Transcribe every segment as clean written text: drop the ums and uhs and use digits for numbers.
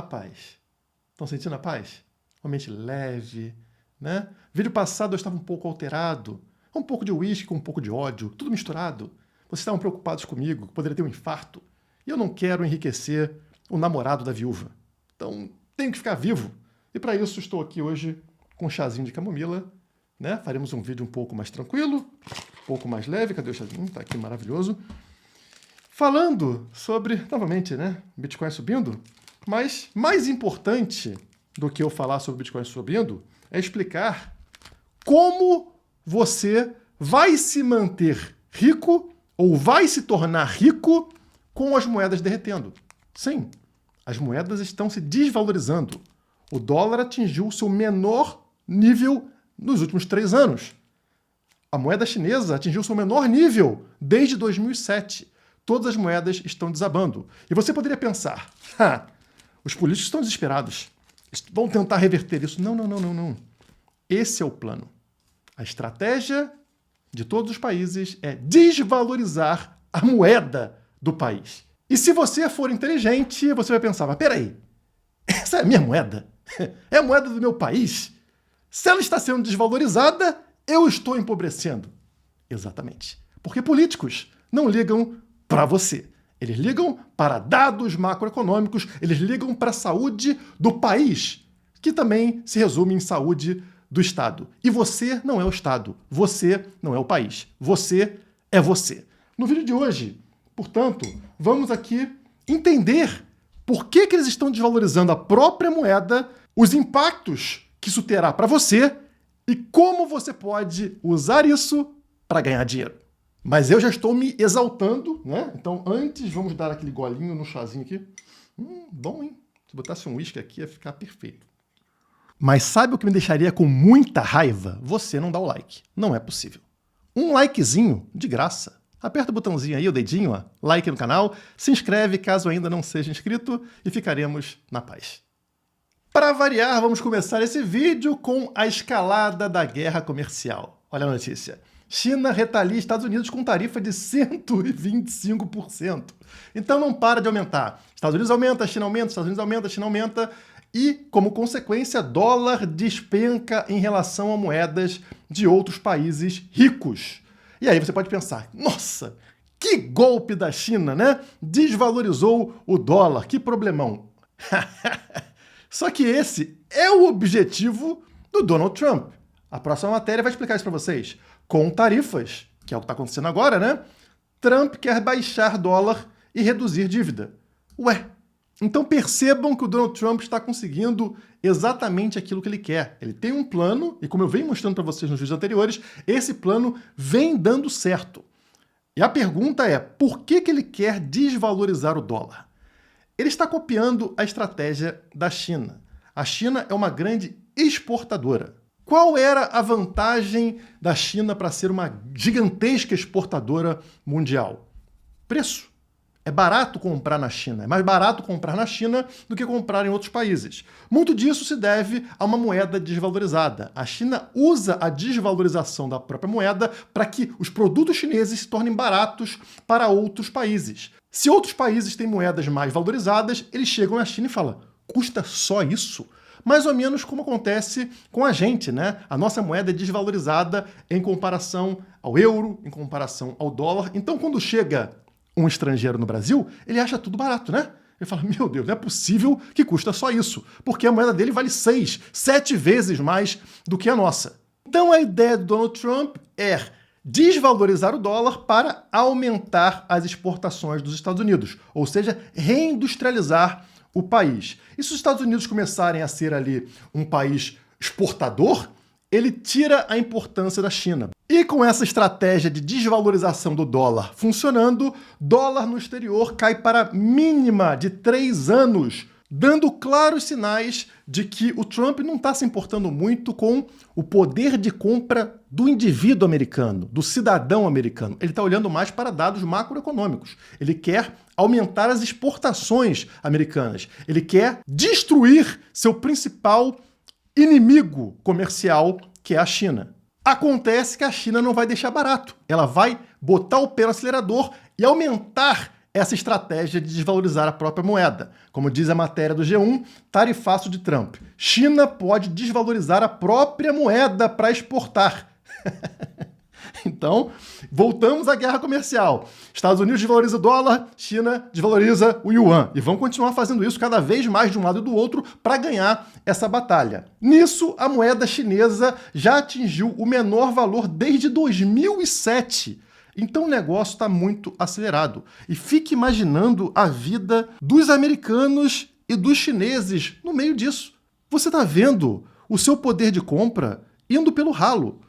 a paz. Estão sentindo a paz? Uma mente leve, né? Vídeo passado eu estava um pouco alterado, um pouco de uísque com um pouco de ódio, tudo misturado. Vocês estavam preocupados comigo, que poderia ter um infarto. E eu não quero enriquecer o namorado da viúva. Então, tenho que ficar vivo. E para isso estou aqui hoje com um chazinho de camomila, né? Faremos um vídeo um pouco mais tranquilo, um pouco mais leve. Cadê o chazinho? Tá aqui, maravilhoso. Falando sobre, novamente, né? Bitcoin subindo. Mas mais importante do que eu falar sobre Bitcoin subindo é explicar como você vai se manter rico ou vai se tornar rico com as moedas derretendo. Sim, as moedas estão se desvalorizando. O dólar atingiu o seu menor nível nos últimos 3 anos. A moeda chinesa atingiu o seu menor nível desde 2007. Todas as moedas estão desabando. E você poderia pensar, os políticos estão desesperados. Vão tentar reverter isso. Não, não, não, não, não. Esse é o plano. A estratégia de todos os países é desvalorizar a moeda do país. E se você for inteligente, você vai pensar, mas peraí, essa é a minha moeda? É a moeda do meu país? Se ela está sendo desvalorizada, eu estou empobrecendo. Exatamente. Porque políticos não ligam para você. Eles ligam para dados macroeconômicos, eles ligam para a saúde do país, que também se resume em saúde do Estado. E você não é o Estado, você não é o país, você é você. No vídeo de hoje, portanto, vamos aqui entender por que eles estão desvalorizando a própria moeda, os impactos que isso terá para você e como você pode usar isso para ganhar dinheiro. Mas eu já estou me exaltando, né? Então, antes, vamos dar aquele golinho no chazinho aqui. Bom, hein? Se botasse um uísque aqui, ia ficar perfeito. Mas sabe o que me deixaria com muita raiva? Você não dá o like. Não é possível. Um likezinho, de graça. Aperta o botãozinho aí, o dedinho, ó, like no canal, se inscreve caso ainda não seja inscrito e ficaremos na paz. Para variar, vamos começar esse vídeo com a escalada da guerra comercial. Olha a notícia. China retalia Estados Unidos com tarifa de 125%. Então não para de aumentar. Estados Unidos aumenta, China aumenta, Estados Unidos aumenta, China aumenta. E, como consequência, dólar despenca em relação a moedas de outros países ricos. E aí você pode pensar, nossa, que golpe da China, né? Desvalorizou o dólar, que problemão. Só que esse é o objetivo do Donald Trump. A próxima matéria vai explicar isso para vocês. Com tarifas, que é o que está acontecendo agora, né? Trump quer baixar dólar e reduzir dívida. Ué, então percebam que o Donald Trump está conseguindo exatamente aquilo que ele quer. Ele tem um plano, e como eu venho mostrando para vocês nos vídeos anteriores, esse plano vem dando certo. E a pergunta é, por que ele quer desvalorizar o dólar? Ele está copiando a estratégia da China. A China é uma grande exportadora. Qual era a vantagem da China para ser uma gigantesca exportadora mundial? Preço. É barato comprar na China. É mais barato comprar na China do que comprar em outros países. Muito disso se deve a uma moeda desvalorizada. A China usa a desvalorização da própria moeda para que os produtos chineses se tornem baratos para outros países. Se outros países têm moedas mais valorizadas, eles chegam na China e falam, custa só isso? Mais ou menos como acontece com a gente, né? A nossa moeda é desvalorizada em comparação ao euro, em comparação ao dólar. Então, quando chega um estrangeiro no Brasil, ele acha tudo barato, né? Ele fala, meu Deus, não é possível que custa só isso, porque a moeda dele vale 6, 7 vezes mais do que a nossa. Então, a ideia do Donald Trump é desvalorizar o dólar para aumentar as exportações dos Estados Unidos, ou seja, reindustrializar o país. E se os Estados Unidos começarem a ser ali um país exportador, ele tira a importância da China. E com essa estratégia de desvalorização do dólar funcionando, dólar no exterior cai para a mínima de 3 anos, dando claros sinais de que o Trump não está se importando muito com o poder de compra do indivíduo americano, do cidadão americano. Ele está olhando mais para dados macroeconômicos. Ele quer aumentar as exportações americanas. Ele quer destruir seu principal inimigo comercial, que é a China. Acontece que a China não vai deixar barato. Ela vai botar o pé no acelerador e aumentar essa estratégia de desvalorizar a própria moeda. Como diz a matéria do G1, tarifaço de Trump. China pode desvalorizar a própria moeda para exportar. Então, voltamos à guerra comercial. Estados Unidos desvaloriza o dólar, China desvaloriza o yuan. E vão continuar fazendo isso cada vez mais de um lado e do outro para ganhar essa batalha. Nisso, a moeda chinesa já atingiu o menor valor desde 2007. Então o negócio está muito acelerado. E fique imaginando a vida dos americanos e dos chineses no meio disso. Você está vendo o seu poder de compra indo pelo ralo.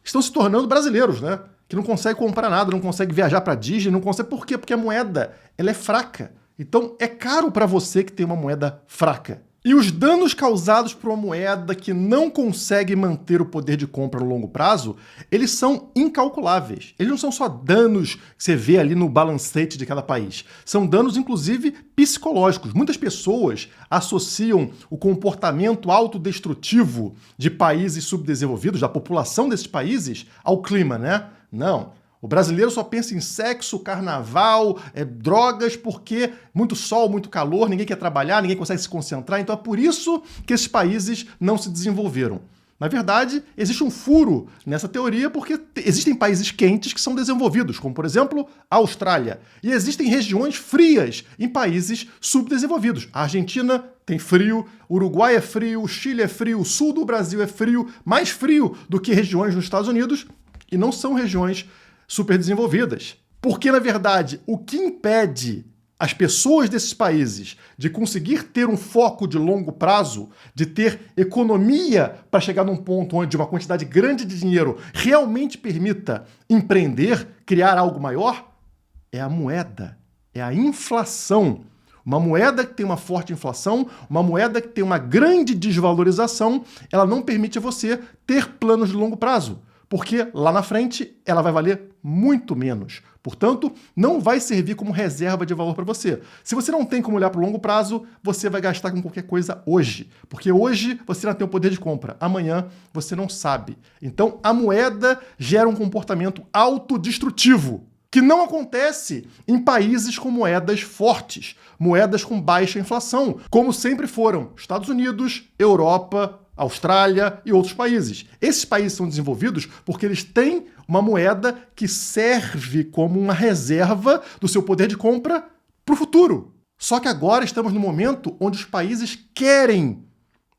Estão se tornando brasileiros, né? Que não conseguem comprar nada, não conseguem viajar para Disney, não conseguem. Por quê? Porque a moeda ela é fraca. Então é caro para você que tem uma moeda fraca. E os danos causados por uma moeda que não consegue manter o poder de compra no longo prazo, eles são incalculáveis. Eles não são só danos que você vê ali no balancete de cada país. São danos, inclusive, psicológicos. Muitas pessoas associam o comportamento autodestrutivo de países subdesenvolvidos, da população desses países, ao clima, né? Não. O brasileiro só pensa em sexo, carnaval, drogas, porque muito sol, muito calor, ninguém quer trabalhar, ninguém consegue se concentrar. Então é por isso que esses países não se desenvolveram. Na verdade, existe um furo nessa teoria porque existem países quentes que são desenvolvidos, como, por exemplo, a Austrália. E existem regiões frias em países subdesenvolvidos. A Argentina tem frio, o Uruguai é frio, o Chile é frio, o sul do Brasil é frio, mais frio do que regiões nos Estados Unidos, e não são regiões super desenvolvidas. Porque, na verdade, o que impede as pessoas desses países de conseguir ter um foco de longo prazo, de ter economia para chegar num ponto onde uma quantidade grande de dinheiro realmente permita empreender, criar algo maior, é a moeda, é a inflação. Uma moeda que tem uma forte inflação, uma moeda que tem uma grande desvalorização, ela não permite a você ter planos de longo prazo. Porque lá na frente ela vai valer muito menos. Portanto, não vai servir como reserva de valor para você. Se você não tem como olhar para o longo prazo, você vai gastar com qualquer coisa hoje. Porque hoje você não tem o poder de compra. Amanhã você não sabe. Então, a moeda gera um comportamento autodestrutivo, que não acontece em países com moedas fortes, moedas com baixa inflação, como sempre foram Estados Unidos, Europa, Austrália e outros países. Esses países são desenvolvidos porque eles têm uma moeda que serve como uma reserva do seu poder de compra para o futuro. Só que agora estamos no momento onde os países querem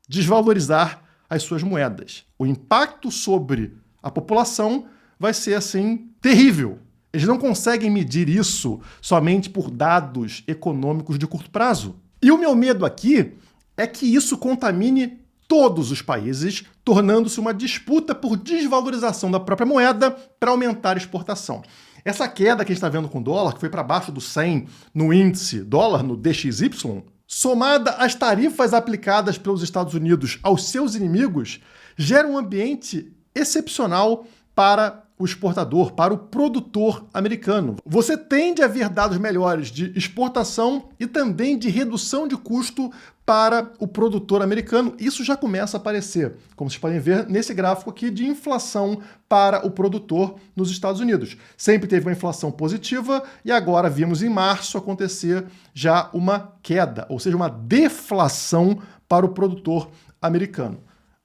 desvalorizar as suas moedas. O impacto sobre a população vai ser, assim, terrível. Eles não conseguem medir isso somente por dados econômicos de curto prazo. E o meu medo aqui é que isso contamine todos os países, tornando-se uma disputa por desvalorização da própria moeda para aumentar a exportação. Essa queda que a gente está vendo com o dólar, que foi para baixo do 100 no índice dólar, no DXY, somada às tarifas aplicadas pelos Estados Unidos aos seus inimigos, gera um ambiente excepcional para o exportador, para o produtor americano. Você tende a ver dados melhores de exportação e também de redução de custo para o produtor americano. Isso já começa a aparecer, como vocês podem ver nesse gráfico aqui de inflação para o produtor nos Estados Unidos. Sempre teve uma inflação positiva e agora vimos em março acontecer já uma queda, ou seja, uma deflação para o produtor americano.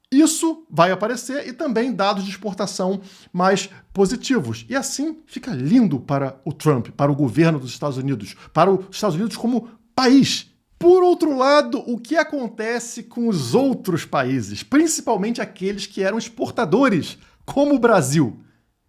Isso vai aparecer e também dados de exportação mais positivos. E assim fica lindo para o Trump, para o governo dos Estados Unidos, para os Estados Unidos como país. Por outro lado, o que acontece com os outros países, principalmente aqueles que eram exportadores, como o Brasil?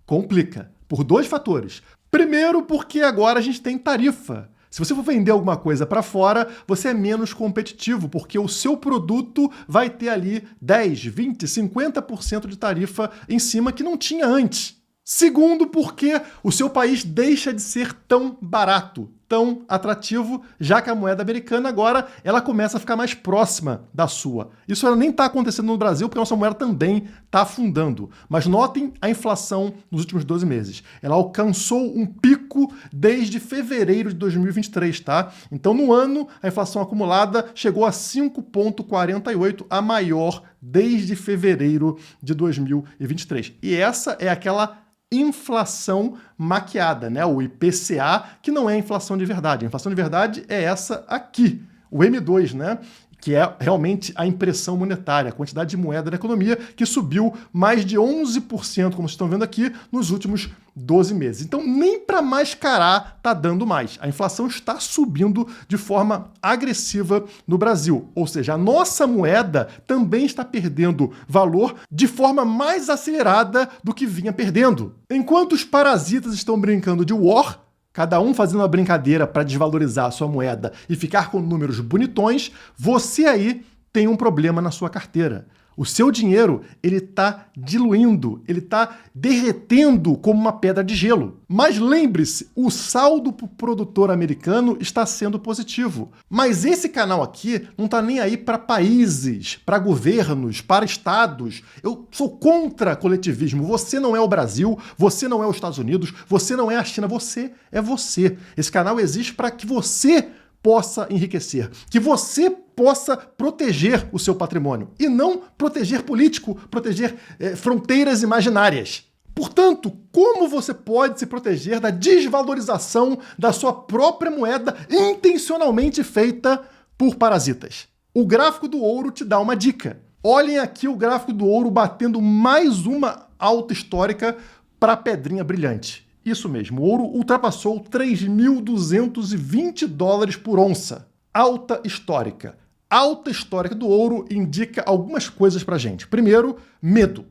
Complica, por dois fatores. Primeiro, porque agora a gente tem tarifa. Se você for vender alguma coisa para fora, você é menos competitivo, porque o seu produto vai ter ali 10, 20, 50% de tarifa em cima que não tinha antes. Segundo, porque o seu país deixa de ser tão barato, tão atrativo, já que a moeda americana agora ela começa a ficar mais próxima da sua. Isso ela nem está acontecendo no Brasil, porque a nossa moeda também está afundando. Mas notem a inflação nos últimos 12 meses. Ela alcançou um pico desde fevereiro de 2023, tá? Então, no ano, a inflação acumulada chegou a 5,48, a maior desde fevereiro de 2023. E essa é aquela inflação maquiada, né? O IPCA, que não é a inflação de verdade. A inflação de verdade é essa aqui, o M2, né? Que é realmente a impressão monetária, a quantidade de moeda da economia, que subiu mais de 11%, como vocês estão vendo aqui, nos últimos 12 meses. Então, nem para mascarar está dando mais. A inflação está subindo de forma agressiva no Brasil. Ou seja, a nossa moeda também está perdendo valor de forma mais acelerada do que vinha perdendo. Enquanto os parasitas estão brincando de war, cada um fazendo uma brincadeira para desvalorizar a sua moeda e ficar com números bonitões, você aí tem um problema na sua carteira. O seu dinheiro, ele está diluindo, ele está derretendo como uma pedra de gelo. Mas lembre-se, o saldo para o produtor americano está sendo positivo. Mas esse canal aqui não está nem aí para países, para governos, para estados. Eu sou contra coletivismo. Você não é o Brasil, você não é os Estados Unidos, você não é a China, você é você. Esse canal existe para que você possa enriquecer, que você possa proteger o seu patrimônio e não proteger político, proteger fronteiras imaginárias. Portanto, como você pode se proteger da desvalorização da sua própria moeda intencionalmente feita por parasitas? O gráfico do ouro te dá uma dica. Olhem aqui o gráfico do ouro batendo mais uma alta histórica para a pedrinha brilhante. Isso mesmo, o ouro ultrapassou 3.220 dólares por onça. Alta histórica. Alta histórica do ouro indica algumas coisas pra gente. Primeiro, medo.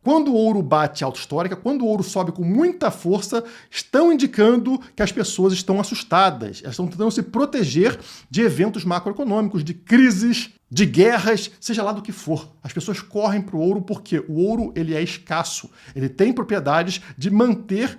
Quando o ouro bate alta histórica, quando o ouro sobe com muita força, estão indicando que as pessoas estão assustadas. Elas estão tentando se proteger de eventos macroeconômicos, de crises, de guerras, seja lá do que for. As pessoas correm para o ouro porque o ouro ele é escasso. Ele tem propriedades de manter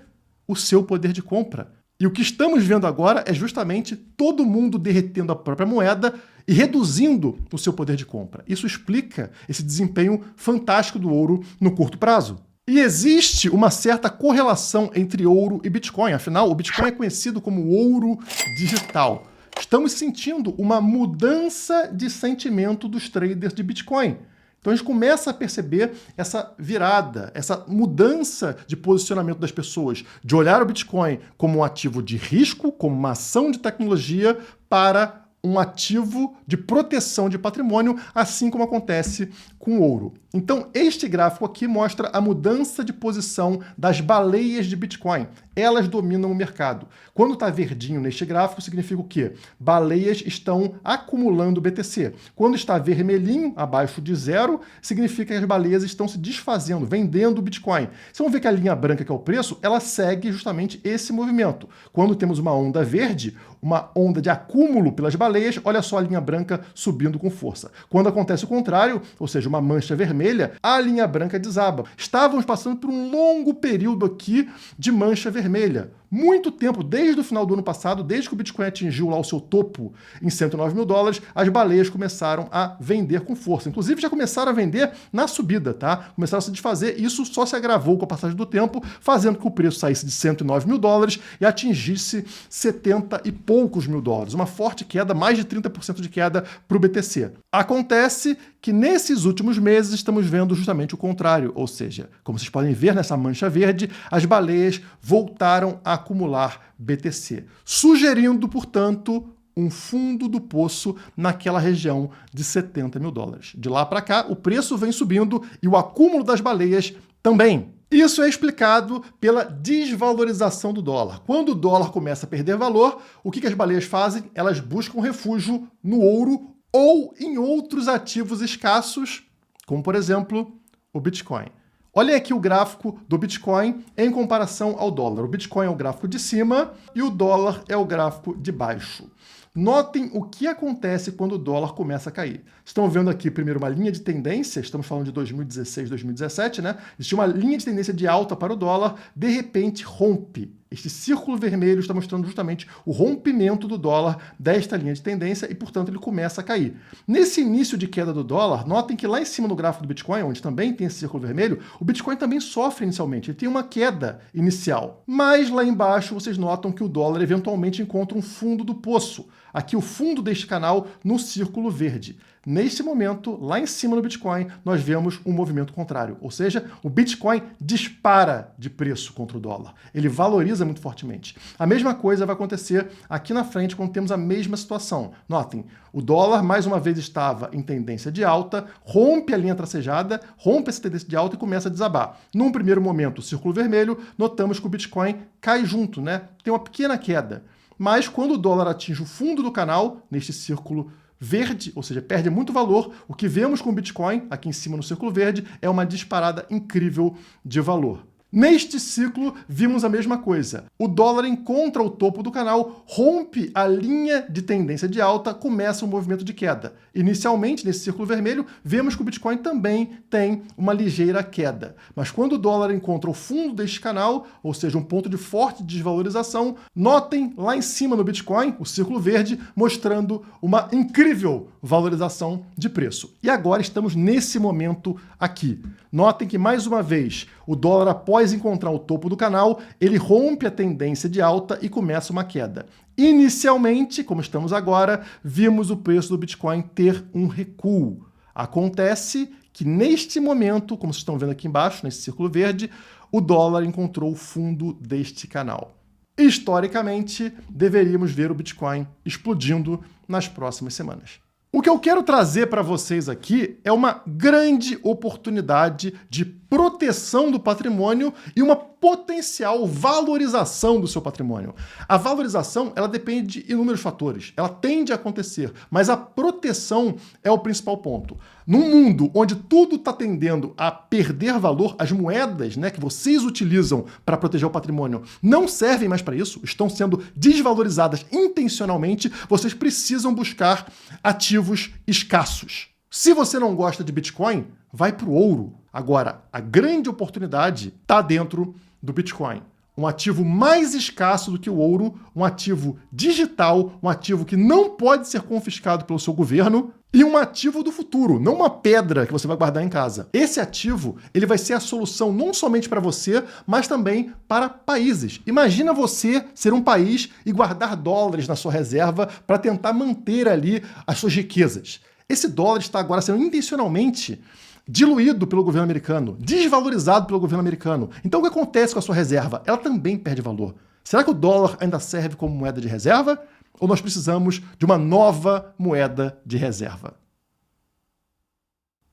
o seu poder de compra. E o que estamos vendo agora é justamente todo mundo derretendo a própria moeda e reduzindo o seu poder de compra. Isso explica esse desempenho fantástico do ouro no curto prazo. E existe uma certa correlação entre ouro e Bitcoin. Afinal, o Bitcoin é conhecido como ouro digital. Estamos sentindo uma mudança de sentimento dos traders de Bitcoin. Então a gente começa a perceber essa virada, essa mudança de posicionamento das pessoas, de olhar o Bitcoin como um ativo de risco, como uma ação de tecnologia, para um ativo de proteção de patrimônio, assim como acontece com o ouro. Então, este gráfico aqui mostra a mudança de posição das baleias de Bitcoin. Elas dominam o mercado. Quando está verdinho neste gráfico, significa o quê? Baleias estão acumulando BTC. Quando está vermelhinho, abaixo de zero, significa que as baleias estão se desfazendo, vendendo o Bitcoin. Vocês vão ver que a linha branca, que é o preço, ela segue justamente esse movimento. Quando temos uma onda verde, uma onda de acúmulo pelas baleias, olha só a linha branca subindo com força. Quando acontece o contrário, ou seja, uma mancha vermelha, a linha branca desaba. Estávamos passando por um longo período aqui de mancha vermelha. Muito tempo, desde o final do ano passado, desde que o Bitcoin atingiu lá o seu topo em 109 mil dólares, as baleias começaram a vender com força. Inclusive, já começaram a vender na subida, tá? Começaram a se desfazer. Isso só se agravou com a passagem do tempo, fazendo com que o preço saísse de 109 mil dólares e atingisse 70 e poucos mil dólares. Uma forte queda, mais de 30% de queda para o BTC. Acontece que nesses últimos meses estamos vendo justamente o contrário, ou seja, como vocês podem ver nessa mancha verde, as baleias voltaram a acumular BTC, sugerindo, portanto, um fundo do poço naquela região de 70 mil dólares. De lá para cá, o preço vem subindo e o acúmulo das baleias também. Isso é explicado pela desvalorização do dólar. Quando o dólar começa a perder valor, o que as baleias fazem? Elas buscam refúgio no ouro ou em outros ativos escassos, como, por exemplo, o Bitcoin. Olhem aqui o gráfico do Bitcoin em comparação ao dólar. O Bitcoin é o gráfico de cima e o dólar é o gráfico de baixo. Notem o que acontece quando o dólar começa a cair. Estão vendo aqui primeiro uma linha de tendência, estamos falando de 2016, 2017, né? Existia uma linha de tendência de alta para o dólar, de repente rompe. Este círculo vermelho está mostrando justamente o rompimento do dólar desta linha de tendência e, portanto, ele começa a cair. Nesse início de queda do dólar, notem que lá em cima no gráfico do Bitcoin, onde também tem esse círculo vermelho, o Bitcoin também sofre inicialmente, ele tem uma queda inicial. Mas lá embaixo vocês notam que o dólar eventualmente encontra um fundo do poço. Aqui o fundo deste canal no círculo verde. neste momento, lá em cima no Bitcoin, nós vemos um movimento contrário. Ou seja, o Bitcoin dispara de preço contra o dólar. Ele valoriza muito fortemente. A mesma coisa vai acontecer aqui na frente quando temos a mesma situação. Notem, o dólar mais uma vez estava em tendência de alta, rompe a linha tracejada, rompe essa tendência de alta e começa a desabar. Num primeiro momento, o círculo vermelho, notamos que o Bitcoin cai junto, né? Tem uma pequena queda. Mas quando o dólar atinge o fundo do canal, neste círculo verde, ou seja, perde muito valor, o que vemos com o Bitcoin, aqui em cima no círculo verde, é uma disparada incrível de valor. Neste ciclo, vimos a mesma coisa. O dólar encontra o topo do canal, rompe a linha de tendência de alta, começa um movimento de queda. Inicialmente, nesse círculo vermelho, vemos que o Bitcoin também tem uma ligeira queda. Mas quando o dólar encontra o fundo deste canal, ou seja, um ponto de forte desvalorização, notem lá em cima no Bitcoin, o círculo verde, mostrando uma incrível valorização de preço. E agora estamos nesse momento aqui. Notem que, mais uma vez, o dólar, após encontrar o topo do canal, ele rompe a tendência de alta e começa uma queda. Inicialmente, como estamos agora, vimos o preço do Bitcoin ter um recuo. Acontece que, neste momento, como vocês estão vendo aqui embaixo, nesse círculo verde, o dólar encontrou o fundo deste canal. Historicamente, deveríamos ver o Bitcoin explodindo nas próximas semanas. O que eu quero trazer para vocês aqui é uma grande oportunidade de proteção do patrimônio e uma potencial valorização do seu patrimônio. A valorização, ela depende de inúmeros fatores, ela tende a acontecer, mas a proteção é o principal ponto. Num mundo onde tudo está tendendo a perder valor, as moedas, né, que vocês utilizam para proteger o patrimônio não servem mais para isso, estão sendo desvalorizadas intencionalmente, vocês precisam buscar ativos escassos. Se você não gosta de Bitcoin, vai para o ouro. Agora, a grande oportunidade está dentro do Bitcoin. Um ativo mais escasso do que o ouro, um ativo digital, um ativo que não pode ser confiscado pelo seu governo e um ativo do futuro, não uma pedra que você vai guardar em casa. Esse ativo, ele vai ser a solução não somente para você, mas também para países. Imagina você ser um país e guardar dólares na sua reserva para tentar manter ali as suas riquezas. Esse dólar está agora sendo intencionalmente diluído pelo governo americano, desvalorizado pelo governo americano. Então o que acontece com a sua reserva? Ela também perde valor. Será que o dólar ainda serve como moeda de reserva? Ou nós precisamos de uma nova moeda de reserva?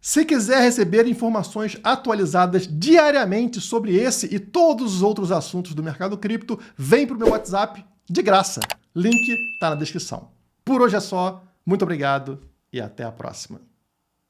Se quiser receber informações atualizadas diariamente sobre esse e todos os outros assuntos do mercado cripto, vem para o meu WhatsApp de graça. Link está na descrição. Por hoje é só. Muito obrigado e até a próxima.